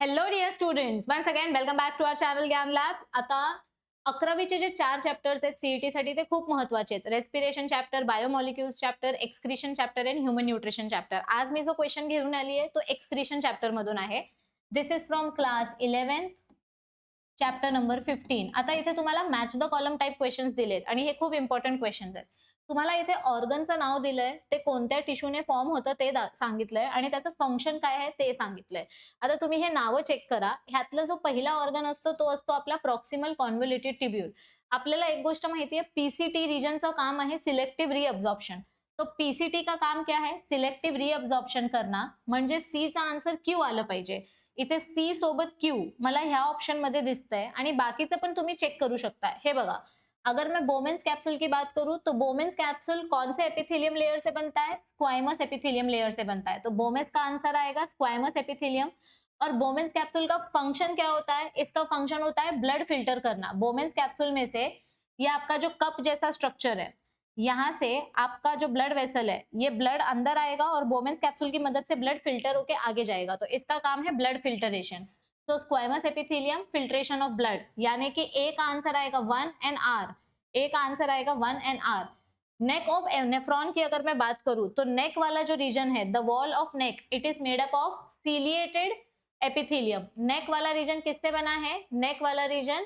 Hello dear students, once again welcome back to our channel Gyan lab. आता 11वीचे जे 4 chapters आहेत सीईटी साठी ते खूप महत्त्वाचे आहेत. Respiration chapter, biomolecules chapter, excretion chapter आणि ह्यूमन न्यूट्रिशन चॅप्टर. आज मी जो क्वेश्चन घेऊन आली आहे तो एक्सक्रीशन चॅप्टर मधून आहे. This is from class 11 chapter number 15. आता इथे तुम्हाला match the column type questions दिलेत आणि हे खूप इम्पॉर्टंट क्वेश्चन्स आहेत. तुम्हाला इथे ऑर्गनचं नाव दिलंय, ते कोणत्या टिश्यूने फॉर्म होतं ते सांगितलंय आणि त्याचं फंक्शन काय आहे ते सांगितलंय. आता तुम्ही हे नावं चेक करा. ह्यातला जो पहिला ऑर्गन असतो तो असतो आपला प्रॉक्सिमल कॉन्व्होल्युटेड ट्यूब्यूल. आपल्याला एक गोष्ट माहिती आहे, पीसीटी रिजनचं काम आहे सिलेक्टिव्ह रिअब्झॉर्प्शन. तो पीसीटी का काम क्या है? सिलेक्टिव्ह रिअब्झॉर्प्शन करना. म्हणजे सी चा आन्सर क्यू आलं पाहिजे. इथे सी सोबत क्यू मला ह्या ऑप्शन मध्ये दिसतंय आणि बाकीचं पण तुम्ही चेक करू शकता. हे बघा, अगर मैं बोमेन्स कैप्सूल की बात करूं तो बोमेन्स कैप्सूल कौन से एपिथेलियम लेयर से बनता है? स्क्वाइमस एपिथेलियम लेयर से बनता है. तो बोमेन्स का आंसर आएगा स्क्वाइमस एपिथेलियम. और बोमेन्स कैप्सूल का फंक्शन क्या होता है? इसका फंक्शन होता है ब्लड फिल्टर करना. बोमेन्स कैप्सूल में से ये आपका जो कप जैसा स्ट्रक्चर है, यहाँ से आपका जो ब्लड वेसल है ये ब्लड अंदर आएगा और बोमेन्स कैप्सूल की मदद से ब्लड फिल्टर होके आगे जाएगा. तो इसका काम है ब्लड फिल्टरेशन. तो स्क्वाइमस एपिथेलियम फिल्ट्रेशन ऑफ ब्लड, यानी कि ए का आंसर आएगा 1 एंड आर. ए का आंसर आएगा 1 and R. Neck of nephron की अगर मैं बात करूं तो नेक वाला जो रीजन है, the wall of neck, it is made up of ciliated epithelium. Neck वाला रीजन किससे बना है? नेक वाला रीजन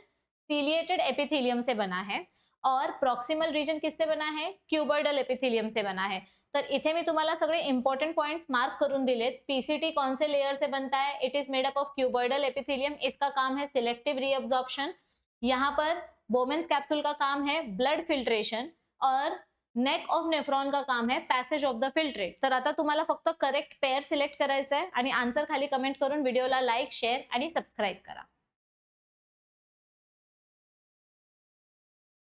सीलिएटेड एपिथेलियम से बना है. और प्रॉक्सिमल रीजन किससे बना है? क्यूबॉइडल एपिथेलियम से बना है. तर इथे मी तुम्हाला सगळे इंपॉर्टंट पॉइंट्स मार्क करून दिलेत. पीसीटी कौन से लेयर से बनता है? It is made up of cuboidal epithelium. इसका काम है सिलेक्टिव रीअब्जॉर्प्शन. यहाँ पर बोमेन्स कैप्सूल का काम है ब्लड फिल्ट्रेशन और नेक ऑफ नेफ्रॉन का काम है पॅसेज ऑफ द फिल्ट्रेट. तर आता तुम्हाला फक्त करेक्ट पेअर सिलेक्ट करायचं आहे आणि आन्सर खाली कमेंट करून व्हिडिओला लाईक, शेअर आणि सबस्क्राईब करा.